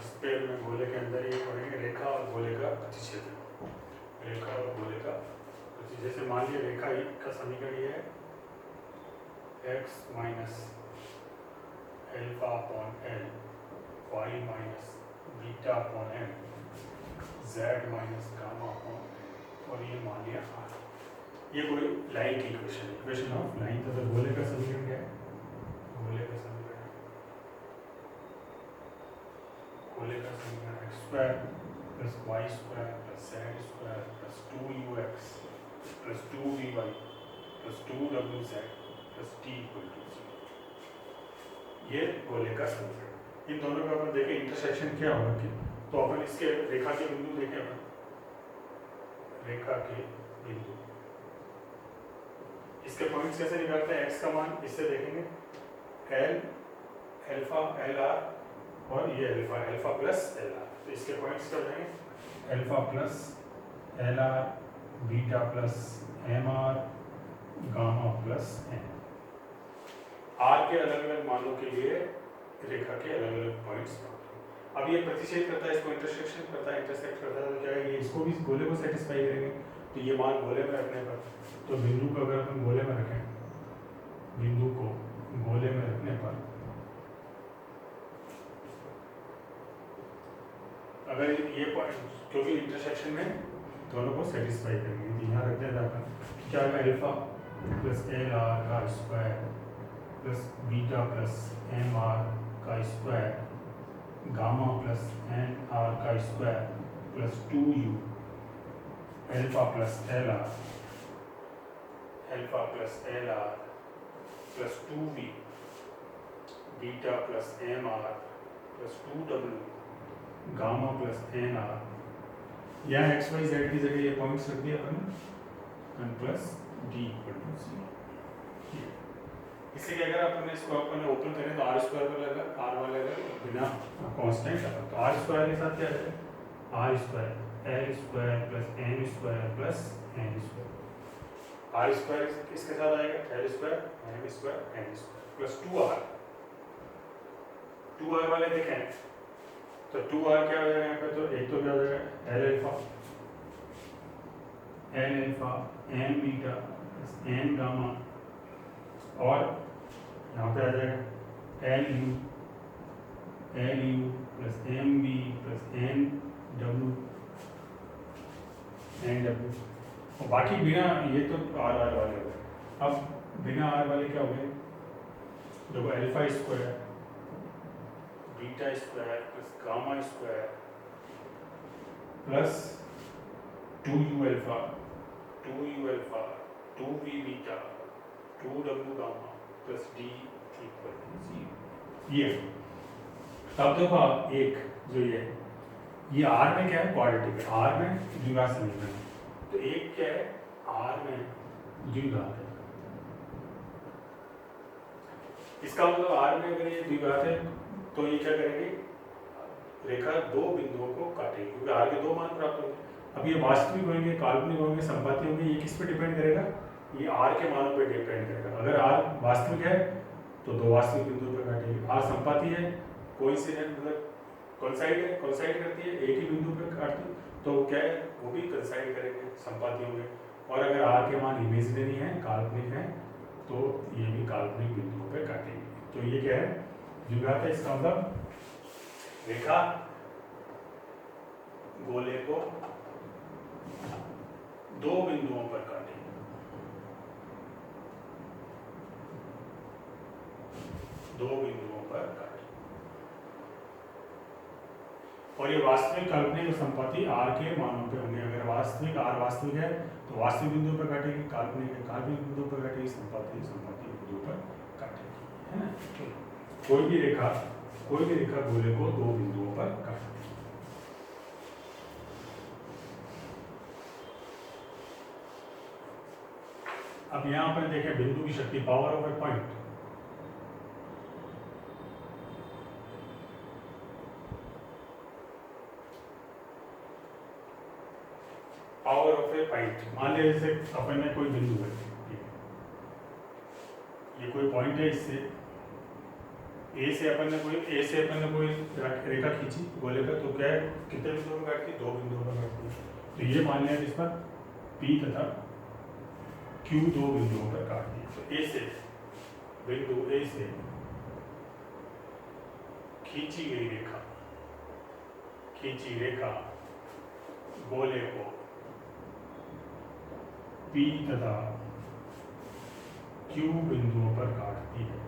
इस पेड़ में गोले के अंदर ये पढ़ेंगे रेखा और गोले का प्रतिच्छेदन। रेखा और गोले का जैसे मान लिया रेखा का समीकरण ये है x minus alpha upon L y minus beta upon M z minus gamma upon M और ये मान लिया r। ये कोई लाइन की इक्वेशन है, इक्वेशन ऑफ लाइन। तो गोले का समीकरण क्या है? गोले का समीकरण x square plus Y square plus Z square plus 2ux plus 2vy plus 2wz plus t equal to 0। ये गोले का समीकरण। इन दोनों का अपन देखें इंटरसेक्शन क्या होगा कि तो अपन इसके रेखा के बिंदु देखें। अपन रेखा के बिंदु इसके पॉइंट्स कैसे निकालते हैं? x का मान इससे देखेंगे l अल्फा एल आर और ये अल्फा प्लस एल आर। तो इसके पॉइंट्स क्या हो जाएंगे? Alpha plus L R beta plus M R gamma plus M. R के अलग अलग मानों के लिए रेखा के अलग अलग पॉइंट्स। अब ये प्रतिच्छेद करता है, इसको इंटरसेक्शन करता है, इंटरसेक्ट करता है तो क्या है? ये इसको भी गोले को सेटिस्फाई करेंगे। तो ये मान गोले में रखने पर तो बिंदु को अगर हम गोले में रखें, बिंदु को गोले में रखने पर अगर ये पॉइंट क्योंकि इंटरसेक्शन में दोनों को सेटिस्फाई करेंगे तो यहाँ रख देना अपन क्या है? अल्फा प्लस एल आर का square plus beta plus M R का square gamma plus N R का square plus 2u alpha plus L R plus 2v beta plus M R plus 2w gamma plus N R. यहाँ X Y Z की जगह ये points रख दिया अपन plus D equal to 0। इससे क्या करा अपन इसको अपन ओपन करें तो आर स्क्वायर पर लगा, आर वाला लगा बिना कांस्टेंट अपन। तो आर स्क्वायर के साथ क्या है? R square L square plus M square plus N square. R square किसके साथ आएगा? L square M square N square plus 2r। 2r वाले देखें तो 2r क्या हो जाएगा यहाँ पे? तो एक तो क्या हो जाएगा? L alpha M beta plus N gamma और यहाँ पे आ जाएगा L U plus M B plus N W और बाकी बिना ये तो आर वाले हो गए। अब बिना आर वाले क्या हो गए? देखो alpha square beta square plus gamma square plus 2u alpha 2v beta 2w gamma plus d equal to 0। ये तब देखो आप एक जो ये आर में क्या है? क्वाड्रेटिक है। आर में द्विघात समीकरण तो एक क्या है? आर में द्विघात है। इसका मतलब आर में अगर ये द्विघात है तो ये क्या करेंगे? रेखा दो बिंदुओं को काटेगी क्योंकि आर के दो मान प्राप्त होंगे। अब ये वास्तविक होंगे, काल्पनिक होंगे, संपाती होंगे, ये किस पे डिपेंड करेगा? ये आर के मानों पे डिपेंड करेगा। अगर आर वास्तविक है तो दो वास्तविक बिंदुओं पे काटेगी। आर संपाती है, कोइंसिडेंट मतलब कोइंसाइड करती है, एक ही बिंदु पे काटती है तो क्या है? वो भी कोइंसाइड करेंगे, संपाती होंगे। और अगर आर के मान इमेजिनरी है, काल्पनिक है तो ये भी काल्पनिक बिंदुओं पे काटेंगे। तो ये क्या है? द्विघात है। इसका मतलब रेखा गोले को दो बिंदुओं पर काटेगी। दो बिंदुओं पर काटेगी और ये वास्तविक काल्पनिक और संपाती आर के मानों पे होंगे। अगर वास्तविक आर वास्तविक है तो वास्तविक बिंदु पर काटेगी, काल्पनिक है काल्पनिक बिंदु पर काटेगी, संपाती बिंदु पर काटेगी, है ना? कोई भी रेखा गोले को दो बिंदुओं पर काटेगी। अब यहाँ पर देखें बिंदु की शक्ति, power of A point. Power of A point, मान लिया जैसे अपन ने कोई बिंदु है, ये कोई पॉइंट है, इससे ए से अपन ने कोई रेखा खींची गोले पर, तो क्या है कितने बिंदुओं पर काटती है? 2 बिंदुओं पर काटती है। तो ये मान लिया इस पर P तथा Q 2 बिंदुओं पर काटती है। तो ए से बिंदु ए से खींची रेखा गोले को P तथा Q बिंदुओं पर काटती है।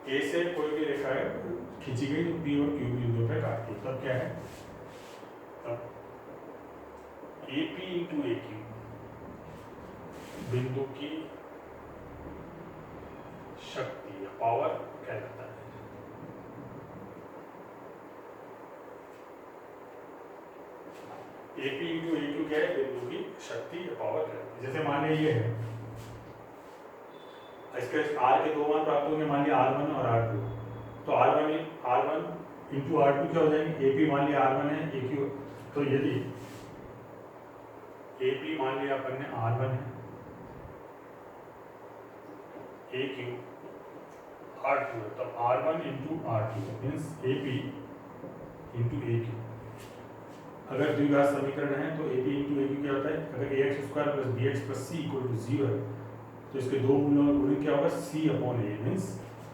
ए से कोई भी रेखा है खींची गई तो P और Q बिंदुओं पर काटती है। तब क्या है? तब AP इंटू AQ बिंदु की शक्ति या पावर कहलाता है। AP इंटू AQ क्या है? बिंदु की शक्ति या पावर कहलाता है। जैसे मान लिया ये है, इसके R के 2 मान प्राप्त होंगे, मान लिया R1 और R2। तो R1 इंटू R2 क्या हो जाएंगे? AP मान लिया R1 है, AQ। तो यदि AP मान लिया अपन ने R1 है, AQ R2 है, तब R1 into R2 means AP into AQ। अगर द्विघात समीकरण है तो AP इंटू AQ क्या होता है? अगर ax square plus bx plus c equal to 0 है तो इसके दो मूलों में गुणन क्या होगा? c upon a means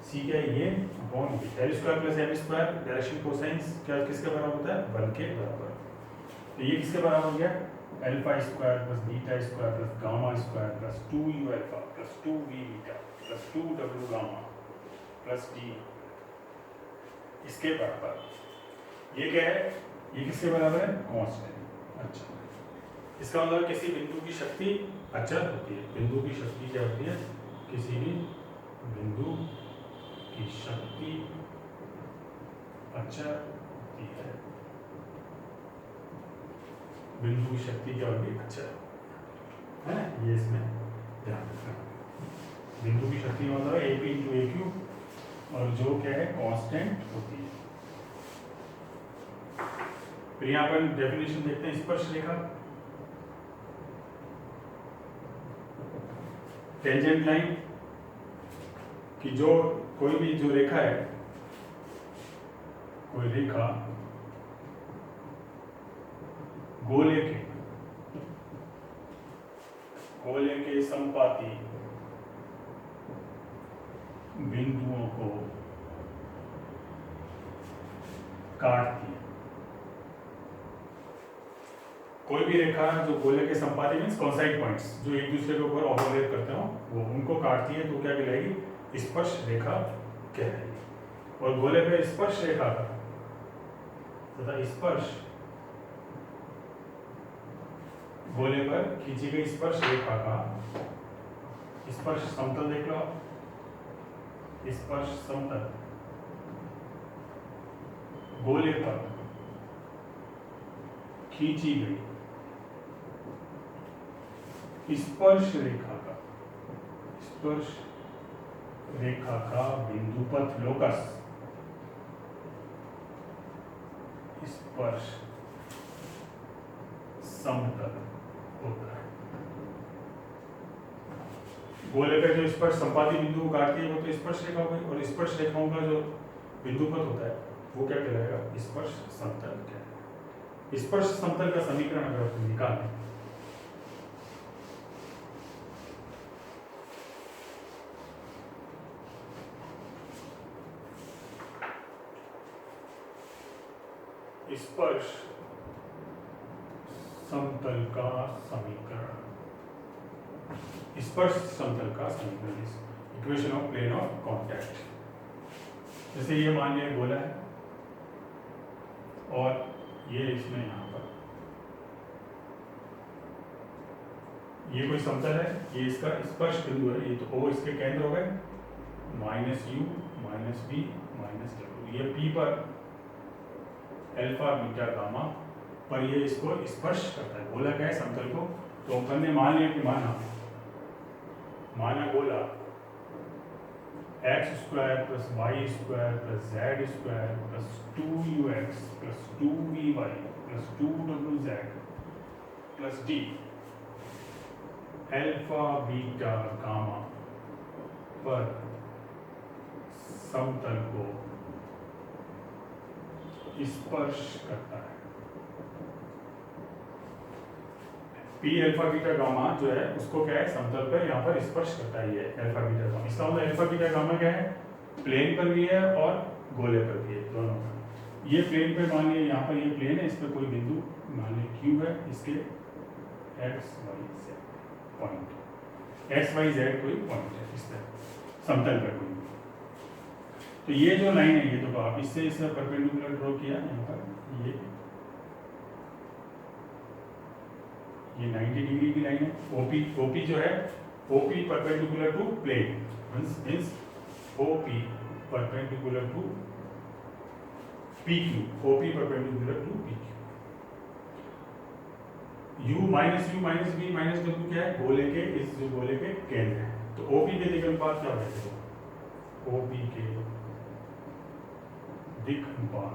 c क्या है? ये upon b। l square plus m square direction cosines क्या किसके बराबर होता है? बल के बराबर। तो ये किसके बराबर हो गया? Alpha square plus beta square plus gamma square plus 2u alpha plus 2v beta plus 2w gamma plus d इसके बराबर। ये क्या है? ये किसके बराबर है? कांस्टेंट। अच्छा, इसका मतलब किसी बिंदु की शक्ति अचर होती है। बिंदु की शक्ति क्या होती है? किसी भी बिंदु की शक्ति अचर होती है। बिंदु की शक्ति क्या होती है? अचर है ना, ये इसमें ध्यान रखना। बिंदु की शक्ति मतलब है AP इंटू AQ और जो क्या है? कांस्टेंट होती है। फिर यहाँ पर डेफिनेशन देखते हैं स्पर्श रेखा। टेंजेंट लाइन कि जो कोई भी जो रेखा है, कोई रेखा गोले के समपाती बिंदुओं को काटती है। कोई भी रेखा जो गोले के संपाती मीन्स कॉन्साइड पॉइंट्स जो एक दूसरे के ऊपर ओवरलैप करते हो वो उनको काटती है, तो क्या कहलाएगी? स्पर्श रेखा कहलाएगी। और गोले पे स्पर्श रेखा का तथा स्पर्श गोले पर खींची गई स्पर्श रेखा का स्पर्श समतल देख लो आप। स्पर्श समतल गोले पर खींची गई स्पर्श रेखा का बिंदुपथ लोकस स्पर्श समतल होता है। गोले पे जो स्पर्श संपाती बिंदु को काटती है वो तो स्पर्श रेखा हो गई, और स्पर्श रेखाओं का जो बिंदुपथ होता है वो क्या कहलाएगा? स्पर्श समतल कहलाएगा। स्पर्श समतल का समीकरण अगर आप निकालें स्पर्श समतल का समीकरण, स्पर्श समतल का समीकरण equation of plane of contact. जैसे ये मान लिया गोला है और ये इसमें यहाँ पर ये कोई समतल है, ये इसका स्पर्श बिंदु है, ये तो O इसके केंद्र हो गए, minus U minus B minus W। ये P पर अल्फा बीटा गामा पर ये इसको स्पर्श करता है। गोला क्या है? समतल को। तो अपन ने मान लिया कि माना गोला x square plus Y square plus Z square plus 2ux plus 2vy plus 2wz plus d alpha beta gamma पर समतल को स्पर्श करता है। पी अल्फा बीटा गामा जो है उसको क्या है, समतल पर यहाँ पर स्पर्श करता है ये अल्फा बीटा गामा। इसका मतलब अल्फा बीटा गामा क्या है, प्लेन पर भी है और गोले पर भी है, दोनों पर। ये प्लेन पे मान लिया, यहाँ पर ये प्लेन है, इस पर कोई बिंदु मान ली क्यू है, इसके X Y Z point, X Y Z कोई पॉइंट है इस तरह समतल पर कोई। तो ये जो लाइन है, ये तो आप इससे परपेंडिकुलर ड्रॉ किया यहाँ पर, ये 90 डिग्री की लाइन है। ओपी, ओपी जो है, OP perpendicular to plane means OP perpendicular to P Q, OP perpendicular to P Q. U minus B minus W क्या है, गोले के, इस जो गोले के केंद्र है। तो ओपी के दिक् अनुपात क्या होगा, ओपी के दिक् अनुपात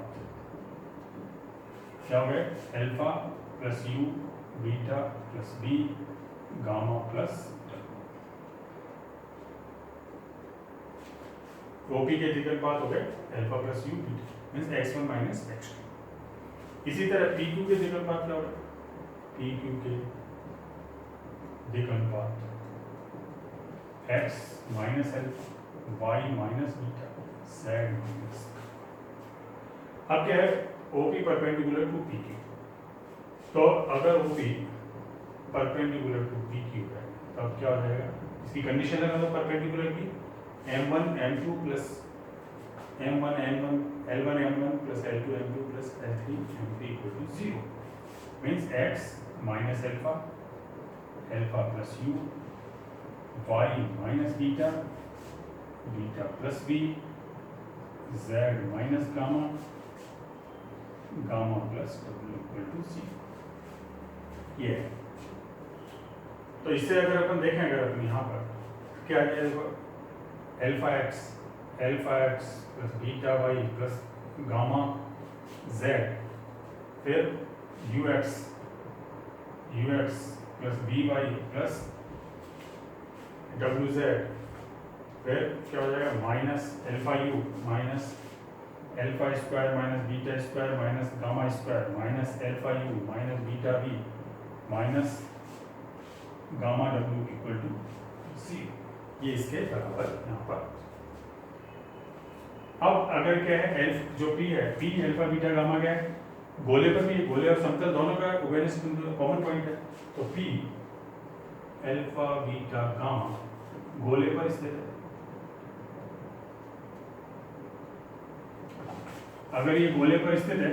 क्या हो गया, alpha plus U beta plus B gamma plus OP के दिक् अनुपात हो गए alpha plus U beta means x1 minus x2। इसी तरह पी क्यू के दिक् अनुपात क्या होगा, पी क्यू के दिक् अनुपात x minus alpha y minus beta z minus. अब क्या है, OP perpendicular to P Q. तो अगर OP परपेंडिकुलर टू PQ है तब क्या हो जाएगा, इसकी कंडीशन है मतलब परपेंडिकुलर की M1 M2 plus M1 M1 L1 M1 plus L2 M2 plus L3 M3 equal to 0 means x minus alpha, alpha plus u, y minus beta, beta plus b, z minus gamma, gamma plus w equal to 0। ये है। तो इससे अगर अपन देखें, अगर अपन यहाँ पर क्या है, देखो alpha X plus beta Y plus gamma Z, फिर U X plus B Y plus W Z, फिर क्या हो जाएगा minus alpha U minus alpha square minus beta square minus gamma square minus alpha U minus beta B minus gamma W equal to 0। ये इसके बराबर यहाँ पर। अब अगर क्या है, एल्फ जो पी है, पी अल्फा बीटा गामा क्या है, गोले पर भी, गोले और समतल दोनों का उभयनिष्ठ बिंदु कॉमन पॉइंट है। तो पी अल्फा बीटा गामा गोले पर स्थित है। अगर ये गोले पर स्थित है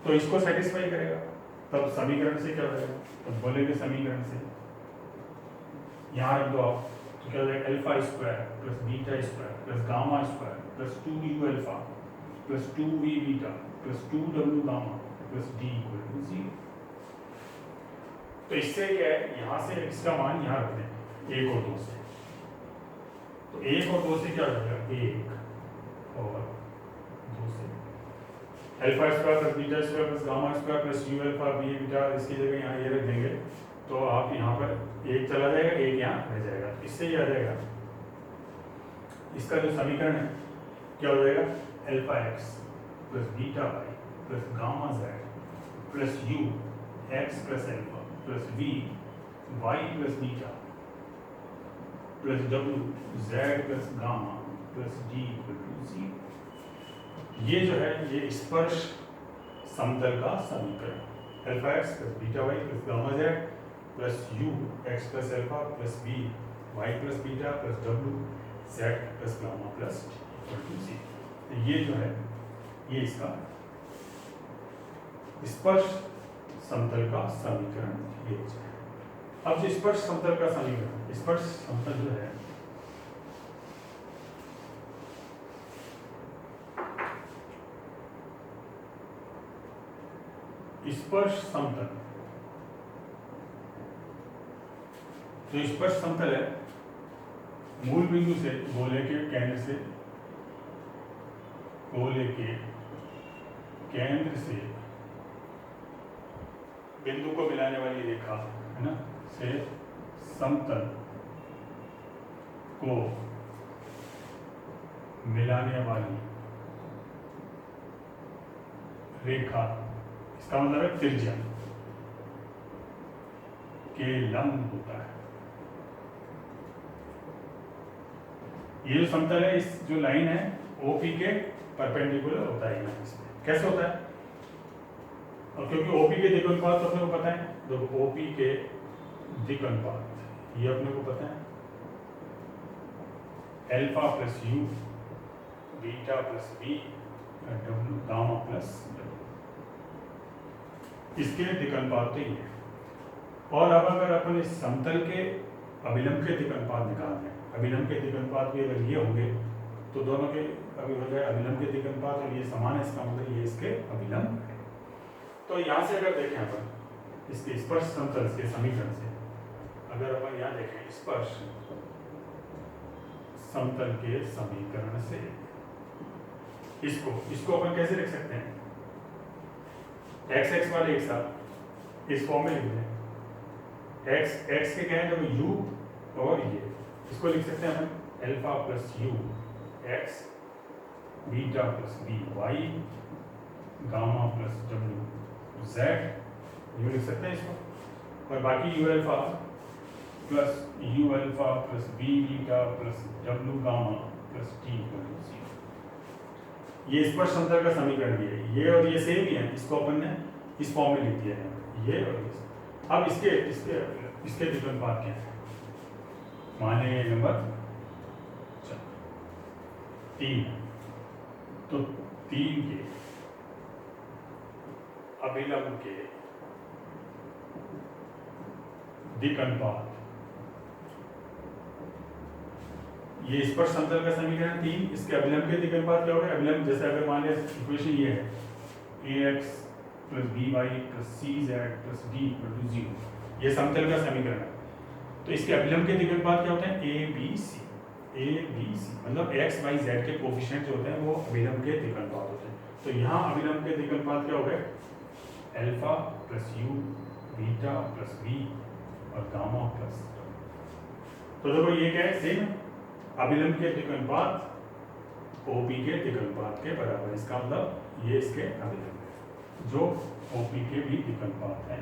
तो इसको सेटिस्फाई करेगा, तब समीकरण से क्या हो जाएगा, तब गोले के समीकरण से यहाँ रख दो आप, तो क्या हो जाएगा, alpha square plus beta square plus gamma square plus 2u alpha plus 2v beta plus 2w gamma plus d equal to 0। तो इससे क्या है, यहाँ से इसका मान यहाँ रख दें 1 और 2 से। तो 1 और 2 से क्या हो जाएगा, 1 और 2 से alpha square plus beta square plus gamma square plus U alpha B beta, इसकी जगह यहाँ ये रख देंगे, तो आप यहाँ पर 1 चला जाएगा, 1 यहाँ रह जाएगा। इससे ही आ जाएगा, इसका जो समीकरण है क्या हो जाएगा, alpha X plus beta Y plus gamma Z plus U X plus alpha plus V Y plus beta plus W Z plus gamma plus D equal to 0। ये जो है ये स्पर्श समतल का समीकरण, alpha X plus beta Y plus gamma Z plus U X plus alpha plus B Y plus beta plus W Z plus gamma plus equal to 0। ये जो है ये इसका स्पर्श समतल का समीकरण ये है। अब जो स्पर्श समतल का समीकरण, स्पर्श समतल जो है स्पर्श समतल, जो स्पर्श समतल है मूल बिंदु से गोले के केंद्र से, गोले के केंद्र से बिंदु को मिलाने वाली रेखा है ना, से समतल को मिलाने वाली रेखा, इसका मतलब है त्रिज्या के लंब होता है। ये जो समतल है, इस जो लाइन है OP के परपेंडिकुलर होता है। इसमें कैसे होता है? और क्योंकि OP के दिक् अनुपात तो अपने को पता है, देखो OP के दिक् अनुपात ये अपने को पता है, alpha plus U beta plus B W gamma plus W, इसके दिक् अनुपात तो ये है। और अब अगर अपन इस समतल के अभिलंब के दिक् अनुपात निकालते हैं, अभिलंब के दिक् अनुपात भी अगर ये होंगे तो दोनों के अभी हो जाए अभिलंब के दिक् अनुपात, और ये समान है, इसका मतलब ये इसके अभिलंब है। तो यहाँ से अगर देखें अपन इसके स्पर्श समतल के समीकरण से, अगर अपन यहाँ देखें स्पर्श समतल के समीकरण से, इसको अपन कैसे लिख सकते हैं? x वाले एक साथ इस फॉर्म में लिख दें, x के क्या है, जब u और ये, इसको लिख सकते हैं अपन alpha plus U X beta plus B Y gamma plus W Z, U लिख सकते हैं इसको। और बाकी U alpha plus B beta plus W gamma plus T equal to 0। ये स्पर्श समतल का समीकरण भी है, ये और ये सेम ही है, इसको अपन ने इस फॉर्म में लिख दिया है, ये और ये। अब इसके दिक् अनुपात क्या है? मान लेंगे नंबर 3, तो 3 के अभिलंब के दिक् अनुपात, ये स्पर्श समतल का समीकरण 3, इसके अभिलंब के दिक् अनुपात क्या हो गया? अभिलंब जैसे अगर मान लिया इक्वेशन ये है ax plus B Y plus C Z plus D equal to 0, ये समतल का समीकरण है। तो इसके अभिलंब के दिक् अनुपात क्या होते हैं? a b c, मतलब x y z के कोफिशिएंट जो होते हैं वो अभिलंब के दिक् अनुपात होते हैं। तो यहाँ अभिलंब के दिक् अनुपात क्या हो गए? Alpha plus U beta plus B और गामा प्लस। तो देखो ये क्या है? सेम अभिलंब के दिक् अनुपात OP के दिक् अनुपात के बराबर, इसका मतलब ये इसके अभिलंब है, जो OP के भी दिक् अनुपात है।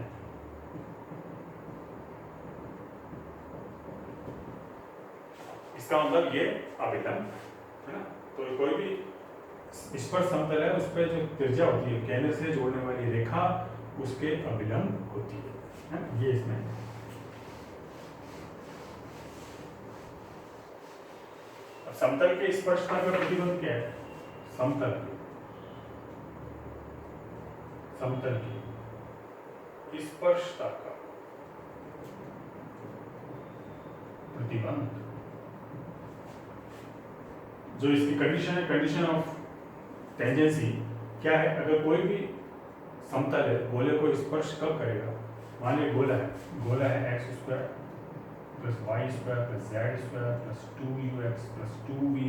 इसका मतलब ये अभिलंब है ना। तो कोई भी स्पर्श समतल है, उस पर जो त्रिज्या होती है, केंद्र से जोड़ने वाली रेखा, उसके अभिलंब होती है, ये इसमें। अब समतल के स्पर्शता का प्रतिबंध क्या है? समतल की स्पर्शता का प्रतिबंध, जो इसकी कंडीशन है, कंडीशन ऑफ टेंजेंसी क्या है? अगर कोई भी समतल है, गोले को स्पर्श कब करेगा? मान लीजिए गोला है X square plus Y square plus Z square plus 2ux plus 2vy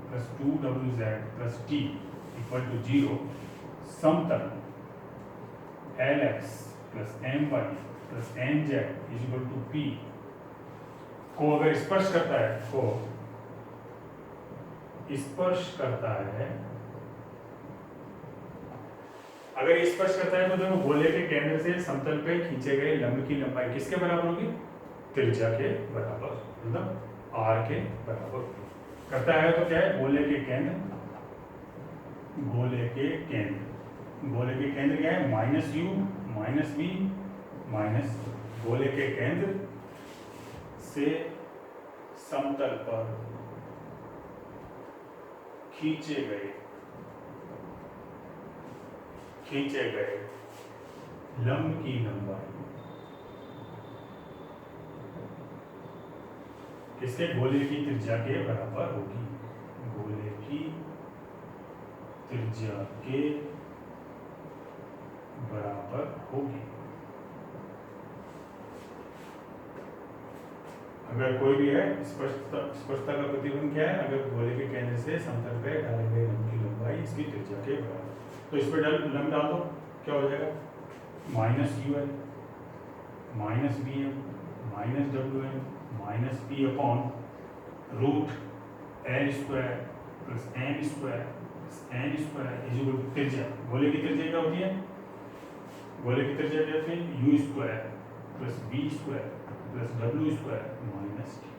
plus 2wz plus t equal to 0। समतल lx plus my plus nz is equal to p को अगर स्पर्श करता है, अगर ये स्पर्श करता है तो देखो गोले के केंद्र से समतल पे खींचे गए लंब की लंबाई किसके बराबर होगी? त्रिज्या के बराबर, मतलब r के बराबर करता है। तो क्या है? गोले के केंद्र क्या है? Minus U minus B minus, गोले के केंद्र से समतल पर खींचे गए लंब की लंबाई किसके? गोले की त्रिज्या के बराबर होगी, गोले की त्रिज्या के बराबर होगी। अगर कोई भी है, स्पर्शता का प्रतिबंध क्या है? अगर गोले के केंद्र से समतल पे डाले गए लंब की लंबाई इसकी त्रिज्या के बराबर। तो इस पर लंब डाल दो, क्या हो जाएगा? Minus U L minus B M minus W N minus P upon root L square plus M square is equal to त्रिज्या। गोले की त्रिज्या क्या होती है? गोले की त्रिज्या क्या होती है? U square plus B square plus W square minus T.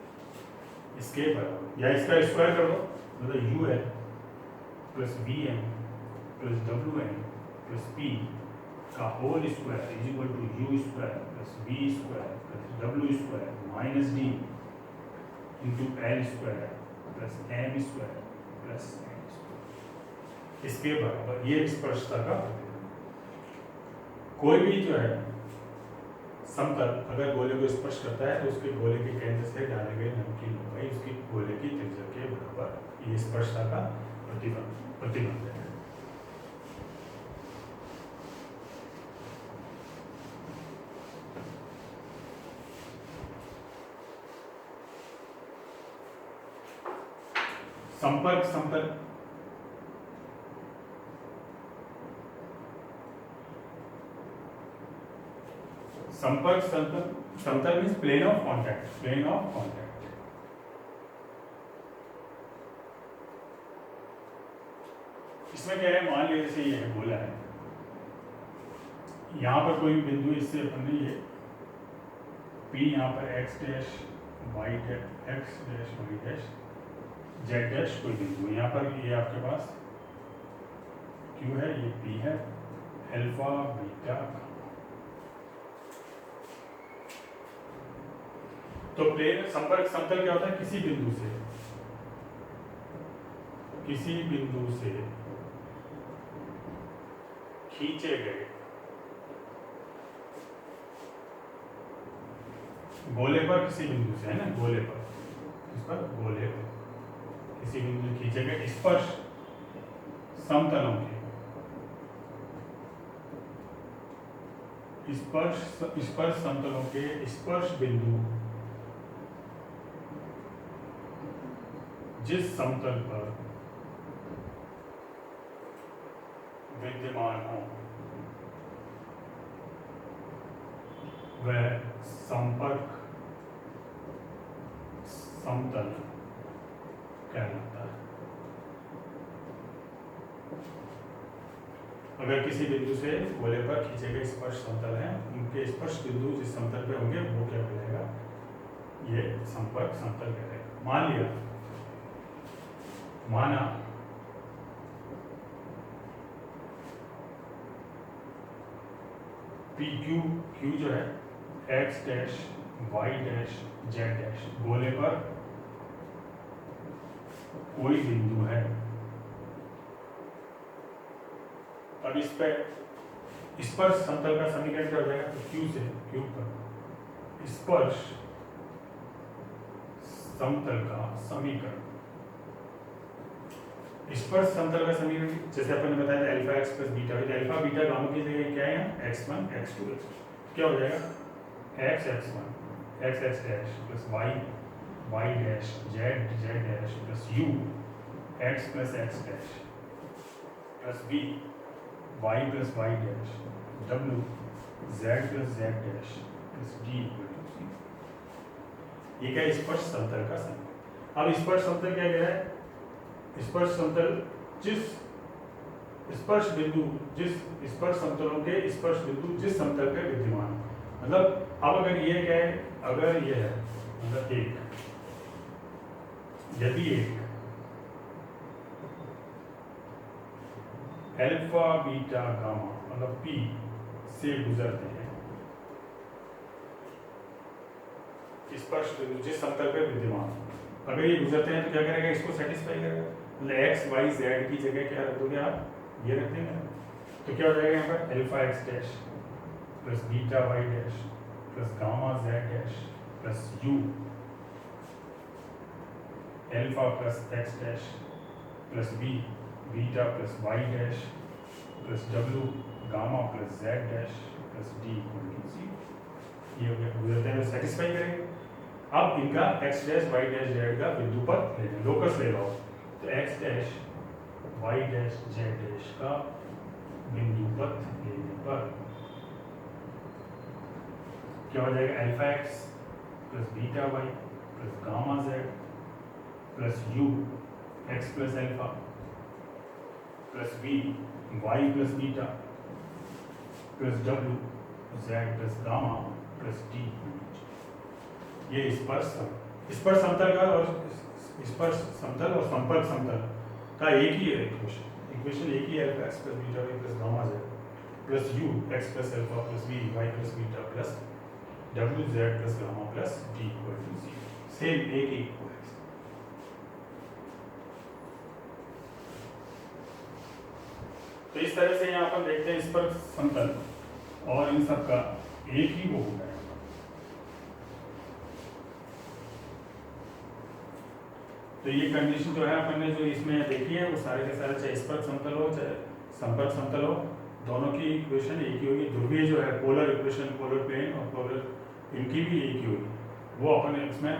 इसके बराबर या इसका स्क्वायर कर दो, मतलब U L plus B M plus W M plus P का whole square is equal to U square plus B square plus W square minus D into L square plus M square plus M square. इसके बराबर ये स्पर्शता का कोई भी जो है समतल अगर गोले को स्पर्श करता है तो उसके गोले के केंद्र से डाले गए नम की लंबाई उसकी गोले की त्रिज्या के बराबर। ये स्पर्शता का प्रतिबंध है। संपर्क समतल संपर्क समतल मीन्स प्लेन ऑफ कॉन्टैक्ट। इसमें क्या है, मान लीजिए जैसे ये गोला है, यहाँ पर कोई बिंदु इससे अपन ने ये P यहाँ पर x dash y dash z dash कोई बिंदु, यहाँ पर ये आपके पास Q है, ये P है, अल्फा बीटा। तो प्लेन संपर्क समतल क्या होता है? किसी बिंदु से खींचे गए गोले पर, किसी बिंदु से है ना, गोले पर, इस पर गोले पर किसी बिंदु से खींचे गए स्पर्श समतलों के स्पर्श समतलों के स्पर्श बिंदु जिस समतल पर विद्यमान हो वह संपर्क समतल कहलाता है। अगर किसी बिंदु से गोले पर खींचे गए स्पर्श समतल हैं, उनके स्पर्श बिंदु जिस समतल पे होंगे वो क्या कहलाएगा? ये संपर्क समतल कहलाएगा। माना क्यू जो है x dash y dash z dash गोले पर कोई बिंदु है। अब इस पे स्पर्श समतल का समीकरण क्या हो जाएगा? तो क्यू पर स्पर्श समतल का समीकरण, स्पर्श समतल का समीकरण जैसे अपन ने बताया था alpha X plus beta, alpha beta gamma की जगह क्या है? x1 x2 क्या हो जाएगा? x1 x dash plus y dash z dash plus u x plus x dash plus b y plus y dash w z plus z dash plus d equal to c। ये क्या? स्पर्श समतल का समीकरण। अब स्पर्श समतल क्या कह रहा है? स्पर्श समतल जिस स्पर्श समतलों के स्पर्श बिंदु जिस समतल पे विद्यमान, मतलब अब अगर ये क्या है, अगर ये है मतलब यदि एक अल्फा बीटा गामा मतलब P से गुजरते हैं स्पर्श बिंदु जिस समतल पे विद्यमान, अगर ये गुजरते हैं तो क्या करेगा? इसको सेटिस्फाई करेगा। मतलब x y z की जगह क्या रख दोगे आप? ये रख देंगे। तो क्या हो जाएगा यहाँ पर? Alpha x dash plus beta y dash plus gamma z dash plus u alpha plus x dash plus b beta plus y dash plus w gamma plus z dash plus d equal to c। ये हो गया, गुजरते हैं तो satisfy करेंगे। अब इनका x dash y dash z का बिंदु पर लेना, लोकस ले लो। तो x dash y dash z dash का बिंदु पर लेने पर क्या हो जाएगा? Alpha x plus beta Y plus gamma Z plus U X plus alpha plus V Y plus beta plus W Z plus gamma plus T. ये स्पर्श समतल का और स्पर्श समतल और संपर्क समतल का एक ही है इक्वेशन एक ही है, alpha X plus beta Y plus gamma Z plus U X plus alpha plus V Y plus beta plus W Z plus gamma plus T equal to 0। Same एक ही। तो इस तरह से यहाँ पर देखते हैं स्पर्श समतल और इन सब का एक ही वो होगा। तो ये कंडीशन जो है अपन ने जो इसमें देखी है वो सारे के सारे, चाहे स्पर्श समतल हो चाहे संपर्क समतल हो, दोनों की इक्वेशन एक ही होगी। ध्रुवीय जो है पोलर इक्वेशन, पोलर प्लेन और पोलर, इनकी भी एक ही होगी। वो अपन इसमें